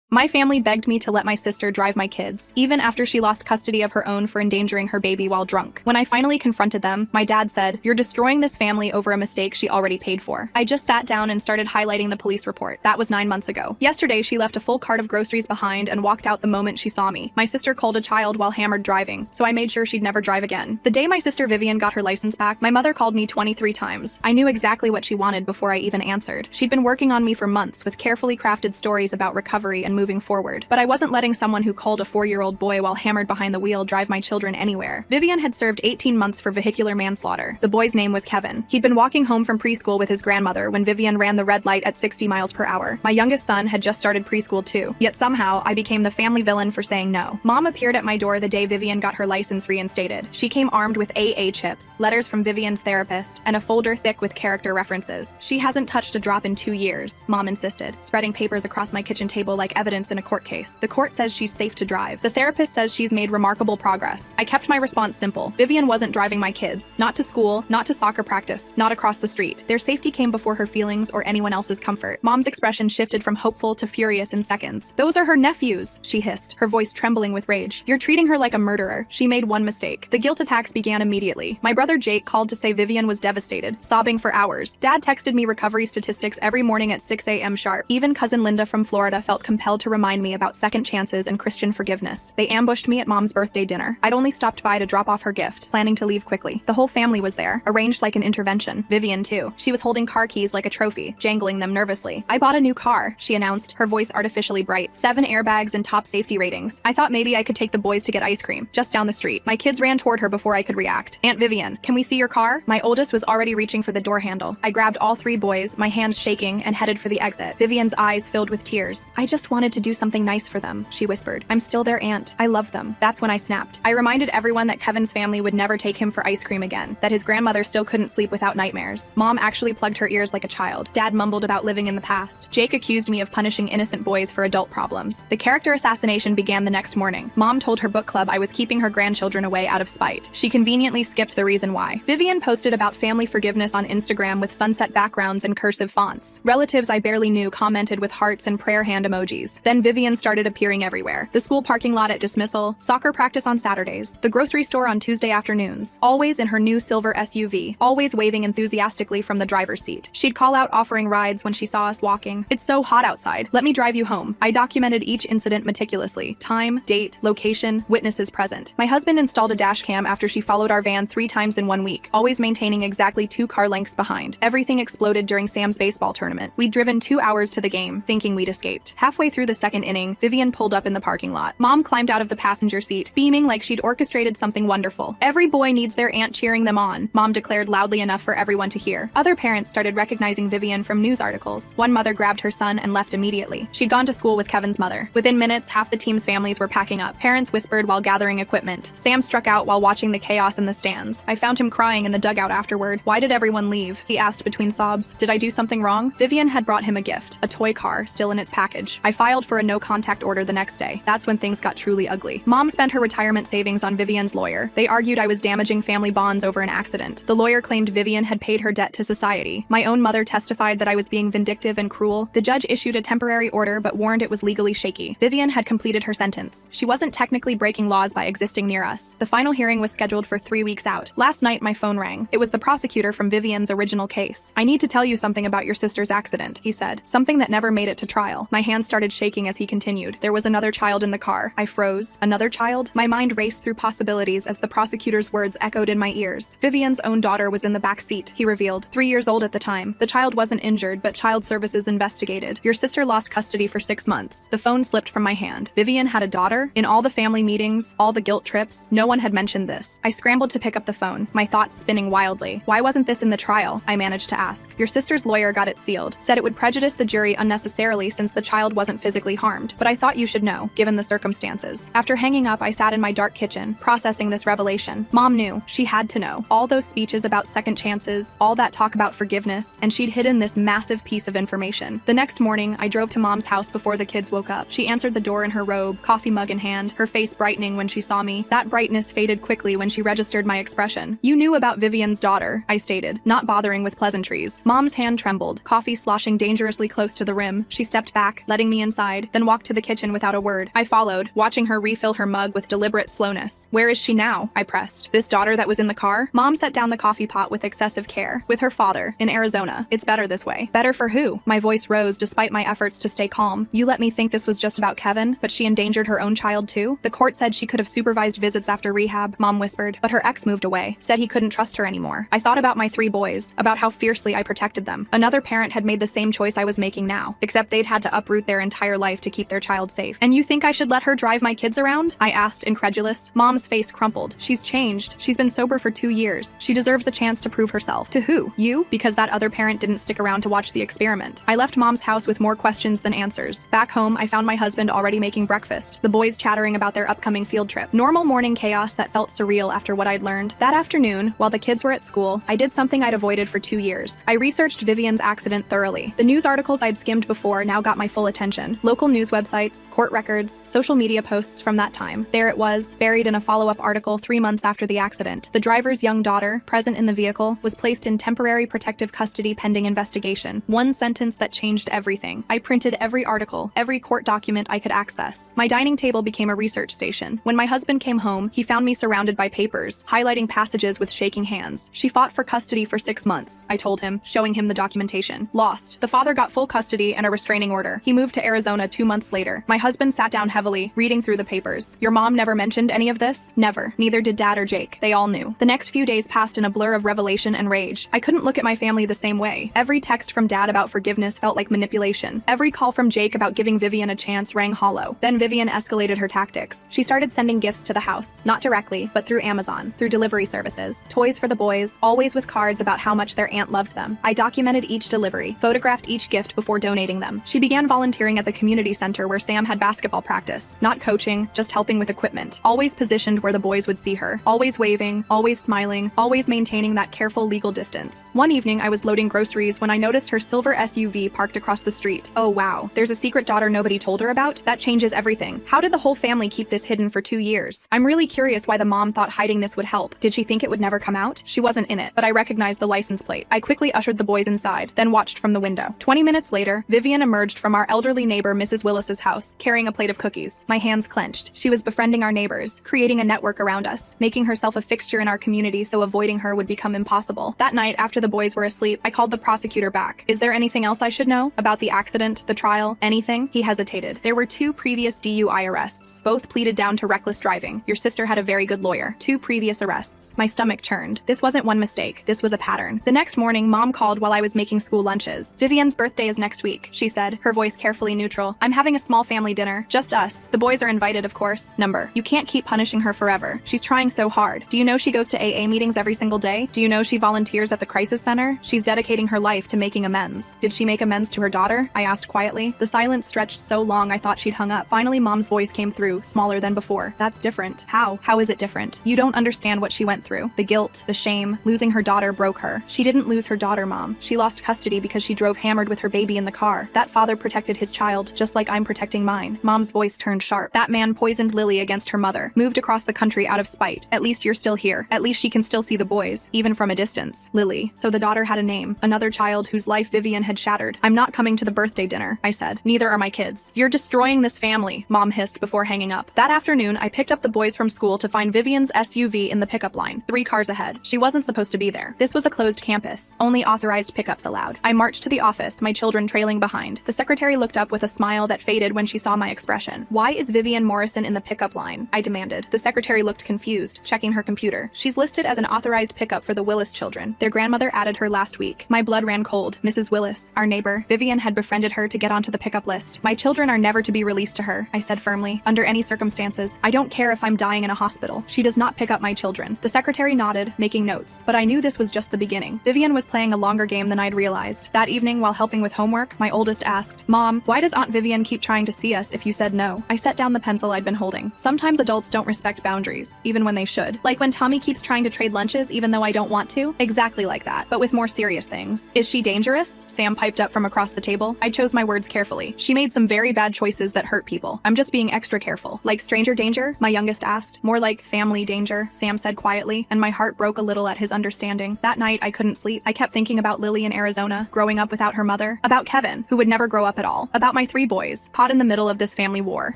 My family begged me to let my sister drive my kids, even after she lost custody of her own for endangering her baby while drunk. When I finally confronted them, my dad said, "You're destroying this family over a mistake she already paid for." I just sat down and started highlighting the police report. That was 9 months ago. Yesterday, she left a full cart of groceries behind and walked out the moment she saw me. My sister called a child while hammered driving, so I made sure she'd never drive again. The day my sister Vivian got her license back, my mother called me 23 times. I knew exactly what she wanted before I even answered. She'd been working on me for months with carefully crafted stories about recovery and moving forward. But I wasn't letting someone who called a 4-year-old boy while hammered behind the wheel drive my children anywhere. Vivian had served 18 months for vehicular manslaughter. The boy's name was Kevin. He'd been walking home from preschool with his grandmother when Vivian ran the red light at 60 miles per hour. My youngest son had just started preschool too. Yet somehow, I became the family villain for saying no. Mom appeared at my door the day Vivian got her license reinstated. She came armed with AA chips, letters from Vivian's therapist, and a folder thick with character references. She hasn't touched a drop in 2 years, Mom insisted, spreading papers across my kitchen table like evidence in a court case. The court says she's safe to drive. The therapist says she's made remarkable progress. I kept my response simple. Vivian wasn't driving my kids. Not to school, not to soccer practice, not across the street. Their safety came before her feelings or anyone else's comfort. Mom's expression shifted from hopeful to furious in seconds. "Those are her nephews," she hissed, her voice trembling with rage. "You're treating her like a murderer. She made one mistake." The guilt attacks began immediately. My brother Jake called to say Vivian was devastated, sobbing for hours. Dad texted me recovery statistics every morning at 6 a.m. sharp. Even cousin Linda from Florida felt compelled to remind me about second chances and Christian forgiveness. They ambushed me at Mom's birthday dinner. I'd only stopped by to drop off her gift, planning to leave quickly. The whole family was there, arranged like an intervention. Vivian too. She was holding car keys like a trophy, jangling them nervously. "I bought a new car," she announced, her voice artificially bright. 7 airbags and top safety ratings. I thought maybe I could take the boys to get ice cream, just down the street. My kids ran toward her before I could react. "Aunt Vivian, can we see your car?" My oldest was already reaching for the door handle. I grabbed all 3 boys, my hands shaking, and headed for the exit. Vivian's eyes filled with tears. "I just wanted to do something nice for them," she whispered. "I'm still their aunt. I love them." That's when I snapped. I reminded everyone that Kevin's family would never take him for ice cream again, that his grandmother still couldn't sleep without nightmares. Mom actually plugged her ears like a child. Dad mumbled about living in the past. Jake accused me of punishing innocent boys for adult problems. The character assassination began the next morning. Mom told her book club I was keeping her grandchildren away out of spite. She conveniently skipped the reason why. Vivian posted about family forgiveness on Instagram with sunset backgrounds and cursive fonts. Relatives I barely knew commented with hearts and prayer hand emojis. Then Vivian started appearing everywhere. The school parking lot at dismissal, soccer practice on Saturdays, the grocery store on Tuesday afternoons, always in her new silver SUV, always waving enthusiastically from the driver's seat. She'd call out offering rides when she saw us walking. "It's so hot outside. Let me drive you home." I documented each incident meticulously. Time, date, location, witnesses present. My husband installed a dash cam after she followed our van 3 times in 1 week, always maintaining exactly 2 car lengths behind. Everything exploded during Sam's baseball tournament. We'd driven 2 hours to the game, thinking we'd escaped. Halfway through the second inning, Vivian pulled up in the parking lot. Mom climbed out of the passenger seat, beaming like she'd orchestrated something wonderful. "Every boy needs their aunt cheering them on," Mom declared loudly enough for everyone to hear. Other parents started recognizing Vivian from news articles. One mother grabbed her son and left immediately. She'd gone to school with Kevin's mother. Within minutes, half the team's families were packing up. Parents whispered while gathering equipment. Sam struck out while watching the chaos in the stands. I found him crying in the dugout afterward. "Why did everyone leave?" he asked between sobs. "Did I do something wrong?" Vivian had brought him a gift, a toy car, still in its package. I filed for a no-contact order the next day. That's when things got truly ugly. Mom spent her retirement savings on Vivian's lawyer. They argued I was damaging family bonds over an accident. The lawyer claimed Vivian had paid her debt to society. My own mother testified that I was being vindictive and cruel. The judge issued a temporary order but warned it was legally shaky. Vivian had completed her sentence. She wasn't technically breaking laws by existing near us. The final hearing was scheduled for 3 weeks out. Last night, my phone rang. It was the prosecutor from Vivian's original case. "I need to tell you something about your sister's accident," he said. "Something that never made it to trial." My hand started shaking as he continued. "There was another child in the car." I froze. Another child? My mind raced through possibilities as the prosecutor's words echoed in my ears. Vivian's own daughter was in the back seat, he revealed. 3 years old at the time. The child wasn't injured, but child services investigated. "Your sister lost custody for 6 months. The phone slipped from my hand. Vivian had a daughter? In all the family meetings, all the guilt trips, no one had mentioned this. I scrambled to pick up the phone, my thoughts spinning wildly. "Why wasn't this in the trial?" I managed to ask. "Your sister's lawyer got it sealed. Said it would prejudice the jury unnecessarily since the child wasn't physically harmed. But I thought you should know, given the circumstances." After hanging up, I sat in my dark kitchen, processing this revelation. Mom knew. She had to know. All those speeches about second chances, all that talk about forgiveness, and she'd hidden this massive piece of information. The next morning, I drove to Mom's house before the kids woke up. She answered the door in her robe, coffee mug in hand, her face brightening when she saw me. That brightness faded quickly when she registered my expression. "You knew about Vivian's daughter," I stated, not bothering with pleasantries. Mom's hand trembled, coffee sloshing dangerously close to the rim. She stepped back, letting me inside inside, then walked to the kitchen without a word. I followed, watching her refill her mug with deliberate slowness. Where is she now? I pressed. This daughter that was in the car? Mom set down the coffee pot with excessive care. With her father, in Arizona. It's better this way. Better for who? My voice rose despite my efforts to stay calm. You let me think this was just about Kevin, but she endangered her own child too? The court said she could have supervised visits after rehab, Mom whispered, but her ex moved away, said he couldn't trust her anymore. I thought about my 3 boys, about how fiercely I protected them. Another parent had made the same choice I was making now, except they'd had to uproot their entire life to keep their child safe. And you think I should let her drive my kids around? I asked, incredulous. Mom's face crumpled. She's changed. She's been sober for 2 years. She deserves a chance to prove herself. To who? You? Because that other parent didn't stick around to watch the experiment. I left Mom's house with more questions than answers. Back home, I found my husband already making breakfast, the boys chattering about their upcoming field trip. Normal morning chaos that felt surreal after what I'd learned. That afternoon, while the kids were at school, I did something I'd avoided for 2 years. I researched Vivian's accident thoroughly. The news articles I'd skimmed before now got my full attention. Local news websites, court records, social media posts from that time. There it was, buried in a follow-up article 3 months after the accident. The driver's young daughter, present in the vehicle, was placed in temporary protective custody pending investigation. One sentence that changed everything. I printed every article, every court document I could access. My dining table became a research station. When my husband came home, he found me surrounded by papers, highlighting passages with shaking hands. She fought for custody for 6 months, I told him, showing him the documentation. Lost. The father got full custody and a restraining order. He moved to Arizona 2 months later. My husband sat down heavily, reading through the papers. Your mom never mentioned any of this? Never. Neither did Dad or Jake. They all knew. The next few days passed in a blur of revelation and rage. I couldn't look at my family the same way. Every text from Dad about forgiveness felt like manipulation. Every call from Jake about giving Vivian a chance rang hollow. Then Vivian escalated her tactics. She started sending gifts to the house, not directly, but through Amazon, through delivery services. Toys for the boys, always with cards about how much their aunt loved them. I documented each delivery, photographed each gift before donating them. She began volunteering at the community center where Sam had basketball practice. Not coaching, just helping with equipment. Always positioned where the boys would see her. Always waving, always smiling, always maintaining that careful legal distance. One evening I was loading groceries when I noticed her silver SUV parked across the street. Oh wow, there's a secret daughter nobody told her about? That changes everything. How did the whole family keep this hidden for 2 years? I'm really curious why the mom thought hiding this would help. Did she think it would never come out? She wasn't in it, but I recognized the license plate. I quickly ushered the boys inside, then watched from the window. 20 minutes later, Vivian emerged from our elderly neighbor Mrs. Willis's house, carrying a plate of cookies. My hands clenched. She was befriending our neighbors, creating a network around us, making herself a fixture in our community so avoiding her would become impossible. That night, after the boys were asleep, I called the prosecutor back. Is there anything else I should know? About the accident, the trial, anything? He hesitated. There were 2 previous DUI arrests, both pleaded down to reckless driving. Your sister had a very good lawyer. 2 previous arrests. My stomach churned. This wasn't one mistake. This was a pattern. The next morning, Mom called while I was making school lunches. Vivian's birthday is next week, she said, her voice carefully neutral. I'm having a small family dinner. Just us. The boys are invited, of course. Number. You can't keep punishing her forever. She's trying so hard. Do you know she goes to AA meetings every single day? Do you know she volunteers at the crisis center? She's dedicating her life to making amends. Did she make amends to her daughter? I asked quietly. The silence stretched so long I thought she'd hung up. Finally, Mom's voice came through, smaller than before. That's different. How? How is it different? You don't understand what she went through. The guilt, the shame, losing her daughter broke her. She didn't lose her daughter, Mom. She lost custody because she drove hammered with her baby in the car. That father protected his child, just like I'm protecting mine. Mom's voice turned sharp. That man poisoned Lily against her mother, moved across the country out of spite. At least you're still here. At least she can still see the boys, even from a distance. Lily. So the daughter had a name. Another child whose life Vivian had shattered. I'm not coming to the birthday dinner, I said. Neither are my kids. You're destroying this family, Mom hissed before hanging up. That afternoon, I picked up the boys from school to find Vivian's SUV in the pickup line, 3 cars ahead. She wasn't supposed to be there. This was a closed campus. Only authorized pickups allowed. I marched to the office, my children trailing behind. The secretary looked up with a smile that faded when she saw my expression. Why is Vivian Morrison in the pickup line? I demanded. The secretary looked confused, checking her computer. She's listed as an authorized pickup for the Willis children. Their grandmother added her last week. My blood ran cold. Mrs. Willis, our neighbor, Vivian had befriended her to get onto the pickup list. My children are never to be released to her, I said firmly. Under any circumstances, I don't care if I'm dying in a hospital. She does not pick up my children. The secretary nodded, making notes. But I knew this was just the beginning. Vivian was playing a longer game than I'd realized. That evening, while helping with homework, my oldest asked, Mom, why does Aunt Vivian keep trying to see us if you said no? I set down the pencil I'd been holding. Sometimes adults don't respect boundaries, even when they should. Like when Tommy keeps trying to trade lunches even though I don't want to. Exactly like that, but with more serious things. Is she dangerous? Sam piped up from across the table. I chose my words carefully. She made some very bad choices that hurt people. I'm just being extra careful. Like stranger danger? My youngest asked. More like family danger, Sam said quietly, and my heart broke a little at his understanding. That night, I couldn't sleep. I kept thinking about Lily in Arizona, growing up without her mother, about Kevin, who would never grow up at all, about my 3 boys, caught in the middle of this family war.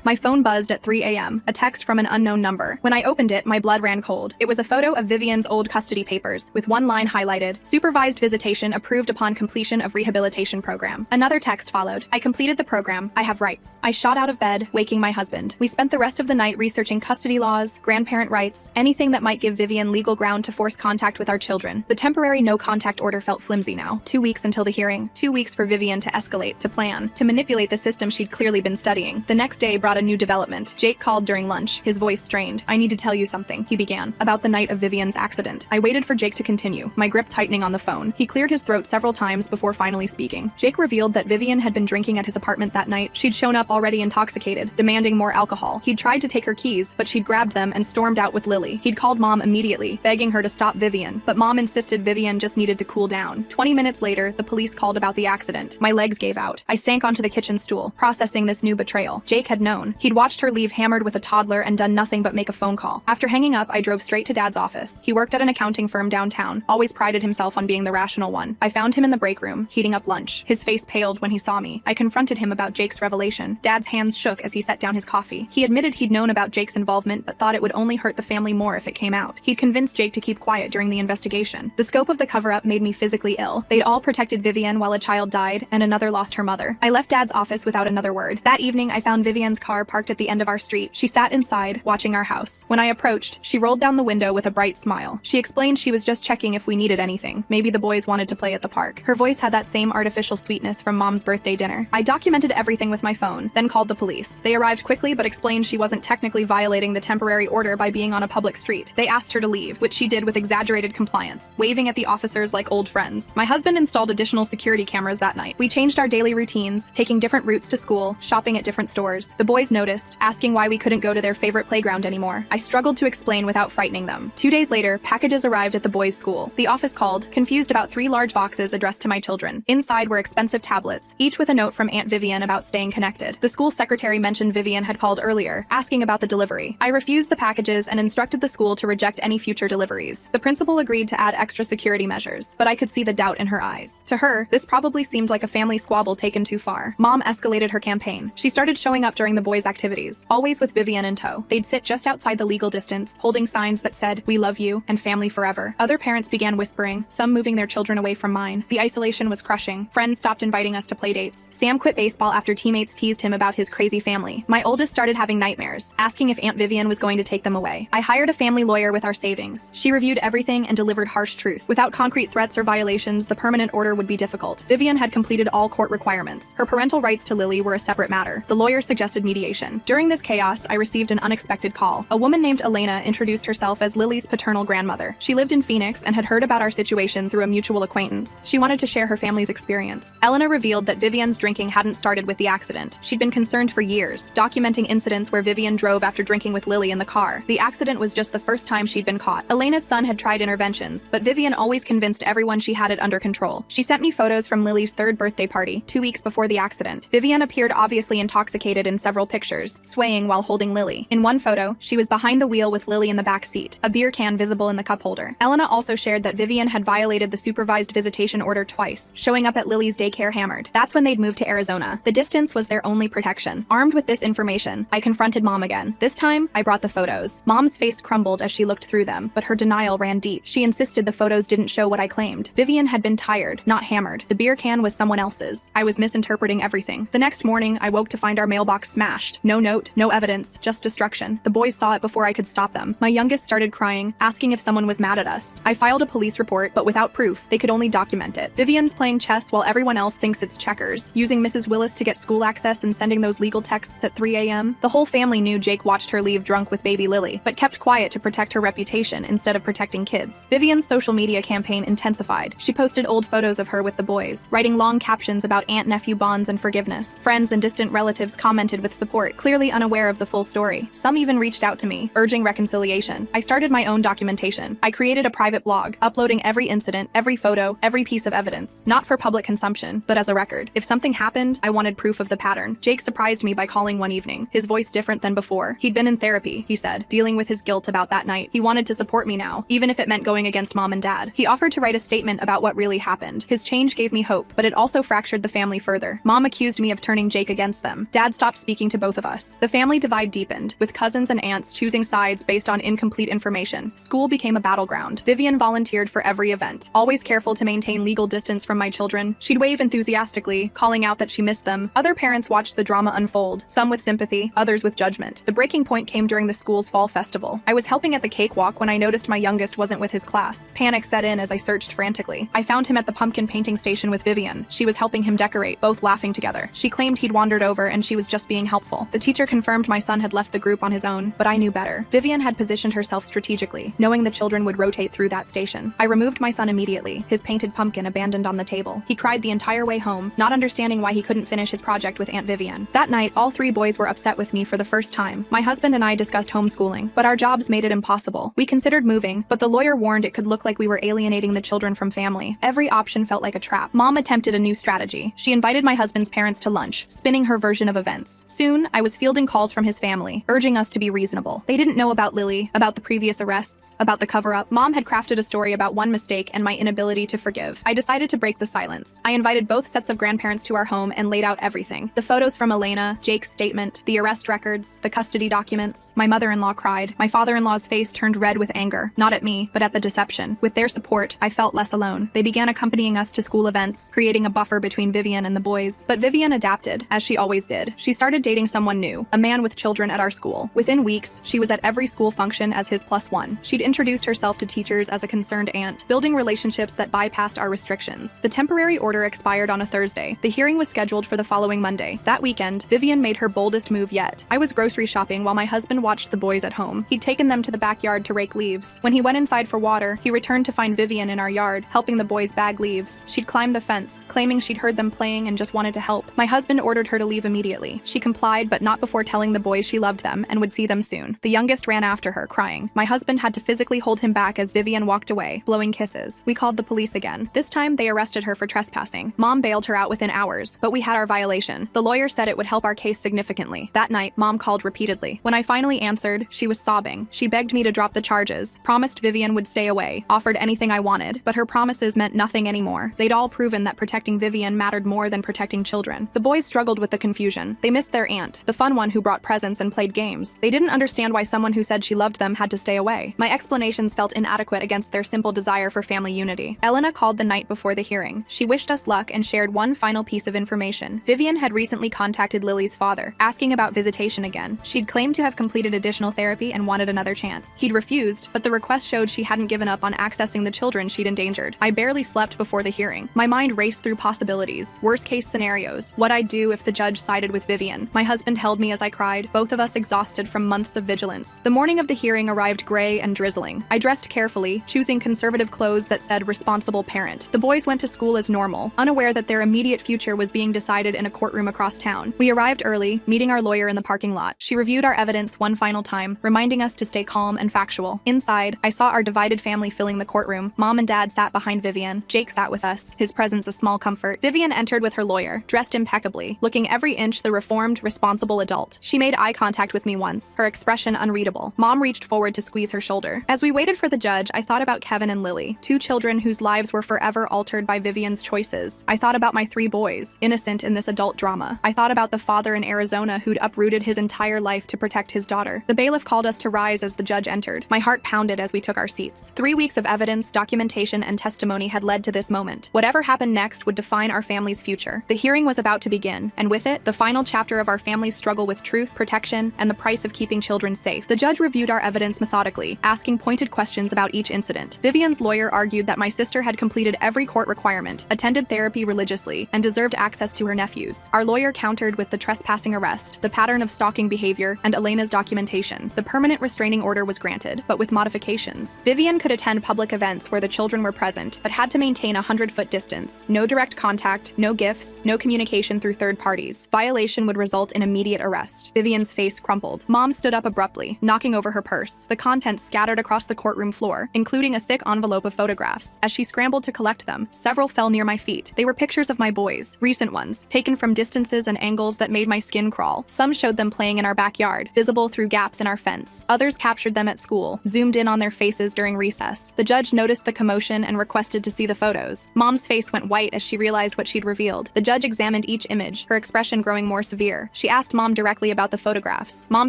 My phone buzzed at 3 a.m., a text from an unknown number. When I opened it, my blood ran cold. It was a photo of Vivian's old custody papers, with one line highlighted: supervised visitation approved upon completion of rehabilitation program. Another text followed: I completed the program. I have rights. I shot out of bed, waking my husband. We spent the rest of the night researching custody laws, grandparent rights, anything that might give Vivian legal ground to force contact with our children. The temporary no-contact order felt flimsy now. 2 weeks until the hearing. 2 weeks for Vivian to escalate, to plan, to manipulate the system she'd clearly been studying. The next day brought a new development. Jake called during lunch, his voice strained. I need to tell you something, he began, about the night of Vivian's accident. I waited for Jake to continue, my grip tightening on the phone. He cleared his throat several times before finally speaking. Jake revealed that Vivian had been drinking at his apartment that night. She'd shown up already intoxicated, demanding more alcohol. He'd tried to take her keys, but she'd grabbed them and stormed out with Lily. He'd called Mom immediately, begging her to stop Vivian, but Mom insisted Vivian just needed to cool down. 20 minutes later, the police called about the accident. My legs gave out. I sank onto the kitchen stool, processing this new betrayal. Jake had known. He'd watched her leave hammered with a toddler and done nothing but make a phone call. After hanging up, I drove straight to Dad's office. He worked at an accounting firm downtown, always prided himself on being the rational one. I found him in the break room, heating up lunch. His face paled when he saw me. I confronted him about Jake's revelation. Dad's hands shook as he set down his coffee. He admitted he'd known about Jake's involvement, but thought it would only hurt the family more if it came out. He'd convinced Jake to keep quiet during the investigation. The scope of the cover-up made me physically ill. They'd all protected Vivian while a child died, and another lost her mother. I left Dad's office without another word. That evening, I found Vivian's car parked at the end of our street. She sat inside, watching our house. When I approached, she rolled down the window with a bright smile. She explained she was just checking if we needed anything. Maybe the boys wanted to play at the park. Her voice had that same artificial sweetness from Mom's birthday dinner. I documented everything with my phone, then called the police. They arrived quickly but explained she wasn't technically violating the temporary order by being on a public street. They asked her to leave, which she did with exaggerated compliance, waving at the officers like old friends. My husband installed additional security cameras that night. We changed our daily routines, taking different routes to school, shopping at different stores. The boys noticed, asking why we couldn't go to their favorite playground anymore. I struggled to explain without frightening them. 2 days later, packages arrived at the boys' school. The office called, confused about 3 large boxes addressed to my children. Inside were expensive tablets, each with a note from Aunt Vivian about staying connected. The school secretary mentioned Vivian had called earlier, asking about the delivery. I refused the packages and instructed the school to reject any future deliveries. The principal agreed to add extra security measures, but I could see the doubt in her eyes. To her, this probably seemed like a family squabble taken too far. Mom escalated her campaign. She started showing up during the boys' activities, always with Vivian in tow. They'd sit just outside the legal distance, holding signs that said, "We love you," and "Family forever." Other parents began whispering, some moving their children away from mine. The isolation was crushing. Friends stopped inviting us to play dates. Sam quit baseball after teammates teased him about his crazy family. My oldest started having nightmares, asking if Aunt Vivian was going to take them away. I hired a family lawyer with our savings. She reviewed everything and delivered harsh truth. Without concrete threats or violations, the permanent order would be difficult. Vivian had completed all court requirements. Her parental rights to Lily were a separate matter. The lawyer suggested mediation. During this chaos, I received an unexpected call. A woman named Elena introduced herself as Lily's paternal grandmother. She lived in Phoenix and had heard about our situation through a mutual acquaintance. She wanted to share her family's experience. Elena revealed that Vivian's drinking hadn't started with the accident. She'd been concerned for years, documenting incidents where Vivian drove after drinking with Lily in the car. The accident was just the first time she'd been caught. Elena's son had tried interventions, but Vivian always convinced everyone she had it under control. She sent me photos from Lily's 3rd birthday party, 2 weeks before the accident. Vivian appeared obviously intoxicated in several pictures, swaying while holding Lily. In one photo, she was behind the wheel with Lily in the back seat, a beer can visible in the cup holder. Elena also shared that Vivian had violated the supervised visitation order twice, showing up at Lily's daycare hammered. That's when they'd moved to Arizona. The distance was their only protection. Armed with this information, I confronted Mom again. This time, I brought the photos. Mom's face crumbled as she looked through them, but her denial ran deep. She insisted the photos didn't show what I claimed. Vivian had been tired, not hammered. The beer can was someone else's. I was misinterpreting everything. The next morning, I woke to find our mailbox smashed. No note, no evidence, just destruction. The boys saw it before I could stop them. My youngest started crying, asking if someone was mad at us. I filed a police report, but without proof. They could only document it. Vivian's playing chess while everyone else thinks it's checkers, using Mrs. Willis to get school access and sending those legal texts at 3 a.m. The whole family knew Jake watched her leave drunk with baby Lily, but kept quiet to protect her reputation instead of protecting kids. Vivian's social media campaign intensified. She posted old photos of her with the boys, writing long captions about aunt-nephew bonds and forgiveness. Friends and distant relatives commented with support, clearly unaware of the full story. Some even reached out to me, urging reconciliation. I started my own documentation. I created a private blog, uploading every incident, every photo, every piece of evidence, not for public consumption, but as a record. If something happened, I wanted proof of the pattern. Jake surprised me by calling one evening, his voice different than before. He'd been in therapy, he said, dealing with his guilt about that night. He wanted to support me now, even if it meant going against Mom and Dad. He offered to write a statement about what really happened. His change gave me hope, but it also fractured the family further. Mom accused me me of turning Jake against them. Dad stopped speaking to both of us. The family divide deepened, with cousins and aunts choosing sides based on incomplete information. School became a battleground. Vivian volunteered for every event, always careful to maintain legal distance from my children. She'd wave enthusiastically, calling out that she missed them. Other parents watched the drama unfold, some with sympathy, others with judgment. The breaking point came during the school's fall festival. I was helping at the cakewalk when I noticed my youngest wasn't with his class. Panic set in as I searched frantically. I found him at the pumpkin painting station with Vivian. She was helping him decorate, both laughing together. She claimed he'd wandered over and she was just being helpful. The teacher confirmed my son had left the group on his own, but I knew better. Vivian had positioned herself strategically, knowing the children would rotate through that station. I removed my son immediately, his painted pumpkin abandoned on the table. He cried the entire way home, not understanding why he couldn't finish his project with Aunt Vivian. That night, all three boys were upset with me for the first time. My husband and I discussed homeschooling, but our jobs made it impossible. We considered moving, but the lawyer warned it could look like we were alienating the children from family. Every option felt like a trap. Mom attempted a new strategy. She invited my husband's parents to lunch, spinning her version of events. Soon, I was fielding calls from his family, urging us to be reasonable. They didn't know about Lily, about the previous arrests, about the cover-up. Mom had crafted a story about one mistake and my inability to forgive. I decided to break the silence. I invited both sets of grandparents to our home and laid out everything. The photos from Elena, Jake's statement, the arrest records, the custody documents. My mother-in-law cried. My father-in-law's face turned red with anger, not at me, but at the deception. With their support, I felt less alone. They began accompanying us to school events, creating a buffer between Vivian and the boys. But Vivian adapted, as she always did. She started dating someone new, a man with children at our school. Within weeks, she was at every school function as his +1. She'd introduced herself to teachers as a concerned aunt, building relationships that bypassed our restrictions. The temporary order expired on a Thursday. The hearing was scheduled for the following Monday. That weekend, Vivian made her boldest move yet. I was grocery shopping while my husband watched the boys at home. He'd taken them to the backyard to rake leaves. When he went inside for water, he returned to find Vivian in our yard, helping the boys bag leaves. She'd climbed the fence, claiming she'd heard them playing and just wanted to help. My husband ordered her to leave immediately. She complied, but not before telling the boys she loved them and would see them soon. The youngest ran after her, crying. My husband had to physically hold him back as Vivian walked away, blowing kisses. We called the police again. This time, they arrested her for trespassing. Mom bailed her out within hours, but we had our violation. The lawyer said it would help our case significantly. That night, Mom called repeatedly. When I finally answered, she was sobbing. She begged me to drop the charges, promised Vivian would stay away, offered anything I wanted, but her promises meant nothing anymore. They'd all proven that protecting Vivian mattered more than protecting children. The boys struggled with the confusion. They missed their aunt, the fun one who brought presents and played games. They didn't understand why someone who said she loved them had to stay away. My explanations felt inadequate against their simple desire for family unity. Elena called the night before the hearing. She wished us luck and shared one final piece of information. Vivian had recently contacted Lily's father, asking about visitation again. She'd claimed to have completed additional therapy and wanted another chance. He'd refused, but the request showed she hadn't given up on accessing the children she'd endangered. I barely slept before the hearing. My mind raced through possibilities, worst-case scenarios, what I'd do if the judge sided with Vivian. My husband held me as I cried, both of us exhausted from months of vigilance. The morning of the hearing arrived gray and drizzling. I dressed carefully, choosing conservative clothes that said responsible parent. The boys went to school as normal, unaware that their immediate future was being decided in a courtroom across town. We arrived early, meeting our lawyer in the parking lot. She reviewed our evidence one final time, reminding us to stay calm and factual. Inside, I saw our divided family filling the courtroom. Mom and Dad sat behind Vivian. Jake sat with us, his presence a small comfort. Vivian entered with her lawyer, dressed impeccably, looking every inch the reformed, responsible adult. She made eye contact with me once, her expression unreadable. Mom reached forward to squeeze her shoulder. As we waited for the judge, I thought about Kevin and Lily, two children whose lives were forever altered by Vivian's choices. I thought about my three boys, innocent in this adult drama. I thought about the father in Arizona who'd uprooted his entire life to protect his daughter. The bailiff called us to rise as the judge entered. My heart pounded as we took our seats. 3 weeks of evidence, documentation, and testimony had led to this moment. Whatever happened next would define our family's future. The hearing was about to begin, and with it, the final chapter of our family's struggle with truth, protection, and the price of keeping children safe. The judge reviewed our evidence methodically, asking pointed questions about each incident. Vivian's lawyer argued that my sister had completed every court requirement, attended therapy religiously, and deserved access to her nephews. Our lawyer countered with the trespassing arrest, the pattern of stalking behavior, and Elena's documentation. The permanent restraining order was granted, but with modifications. Vivian could attend public events where the children were present, but had to maintain a 100-foot distance. No direct contact, no gifts, no communication through third parties. Violation would result in immediate arrest. Vivian's face crumpled. Mom stood up abruptly, knocking over her purse. The contents scattered across the courtroom floor, including a thick envelope of photographs. As she scrambled to collect them, several fell near my feet. They were pictures of my boys, recent ones, taken from distances and angles that made my skin crawl. Some showed them playing in our backyard, visible through gaps in our fence. Others captured them at school, zoomed in on their faces during recess. The judge noticed the commotion and requested to see the photos. Mom's face went white as she realized what she'd revealed. The judge examined each image, her expression growing more severe. She asked Mom directly about the photographs. Mom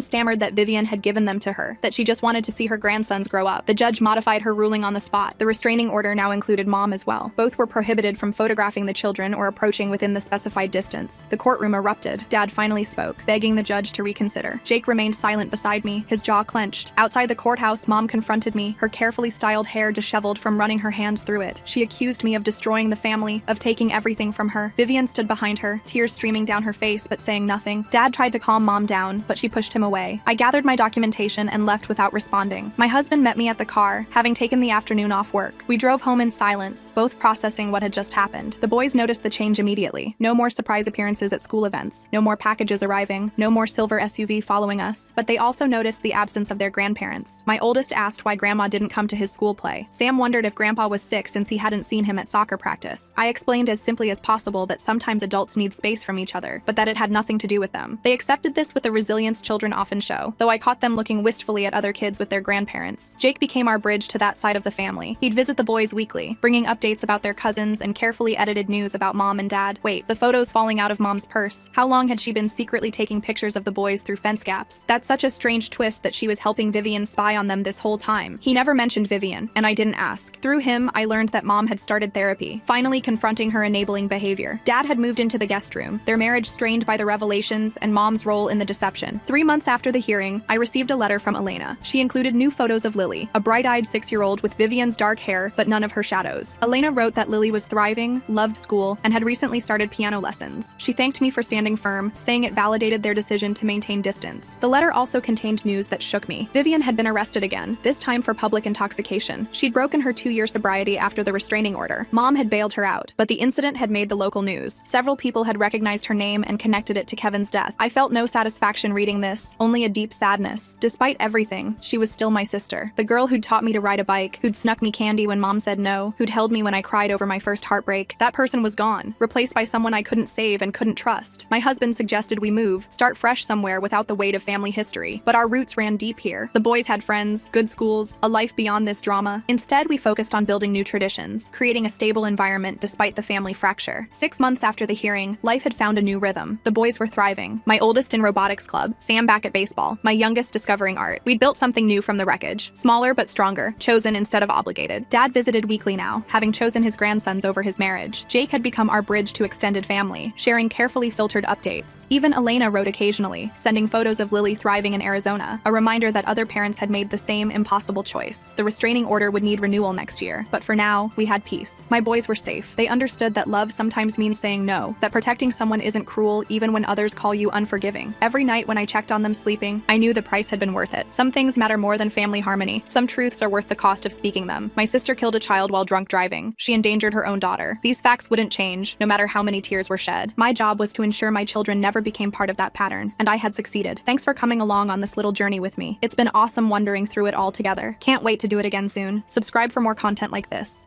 stammered that Vivian had given them to her, that she just wanted to see her grandsons grow up. The judge modified her ruling on the spot. The restraining order now included Mom as well. Both were prohibited from photographing the children or approaching within the specified distance. The courtroom erupted. Dad finally spoke, begging the judge to reconsider. Jake remained silent beside me, his jaw clenched. Outside the courthouse, Mom confronted me, her carefully styled hair disheveled from running her hands through it. She accused me of destroying the family, of taking everything from her. Vivian stood behind her, tears streaming down her face but saying nothing. Dad tried to calm Mom down, but she pushed him away. I gathered my documentation and left without responding. My husband met me at the car, having taken the afternoon off work. We drove home in silence, both processing what had just happened. The boys noticed the change immediately. No more surprise appearances at school events, no more packages arriving, no more silver SUV following us. But they also noticed the absence of their grandparents. My oldest asked why Grandma didn't come to his school play. Sam wondered if Grandpa was sick since he hadn't seen him at soccer practice. I explained as simply as possible that sometimes adults need space from each other, but that it had nothing to do with them. They accepted this with the resilience children often show, though I caught them looking wistfully at other kids with their grandparents. Jake became our bridge to that side of the family. He'd visit the boys weekly, bringing updates about their cousins and carefully edited news about Mom and Dad. Wait, the photos falling out of Mom's purse. How long had she been secretly taking pictures of the boys through fence gaps? That's such a strange twist that she was helping Vivian spy on them this whole time. He never mentioned Vivian, and I didn't ask. Through him, I learned that Mom had started therapy, finally confronting her enabling behavior. Dad had moved into the guest room, their marriage strained by the revelations and Mom's role in the deception. 3 months after the hearing, I received a letter from Elena. She included new photos of Lily, a bright-eyed 6-year-old with Vivian's dark hair, but none of her shadows. Elena wrote that Lily was thriving, loved school, and had recently started piano lessons. She thanked me for standing firm, saying it validated their decision to maintain distance. The letter also contained news that shook me. Vivian had been arrested again, this time for public intoxication. She'd broken her 2-year sobriety after the restraining order. Mom had bailed her out, but the incident had made the local news. Several people had recognized her name and connected it to Kevin's death. I felt no satisfaction reading this, only a deep sadness. Despite everything, she was still my sister. The girl who'd taught me to ride a bike, who'd snuck me candy when Mom said no, who'd held me when I cried over my first heartbreak. That person was gone, replaced by someone I couldn't save and couldn't trust. My husband suggested we move, start fresh somewhere without the weight of family history. But our roots ran deep here. The boys had friends, good schools, a life beyond this drama. Instead, we focused on building new traditions, creating a stable environment despite the family fracture. 6 months after the hearing, life had found a new rhythm. The boys were thriving. My oldest in robotics club, Sam back at baseball, my youngest discovering art. We'd built something new from the wreckage, smaller but stronger, chosen instead of obligated. Dad visited weekly now, having chosen his grandsons over his marriage. Jake had become our bridge to extended family, sharing carefully filtered updates. Even Elena wrote occasionally, sending photos of Lily thriving in Arizona, a reminder that other parents had made the same impossible choice. The restraining order would need renewal next year, but for now, we had peace. My boys were safe. They understood that love sometimes means saying no, that protecting someone isn't cruel even when others call you unforgiving. Every night when I checked on them sleeping, I knew the price had been worth it. Some things matter more than family harmony. Some truths are worth the cost of speaking them. My sister killed a child while drunk driving. She endangered her own daughter. These facts wouldn't change, no matter how many tears were shed. My job was to ensure my children never became part of that pattern, and I had succeeded. Thanks for coming along on this little journey with me. It's been awesome wandering through it all together. Can't wait to do it again soon. Subscribe for more content like this.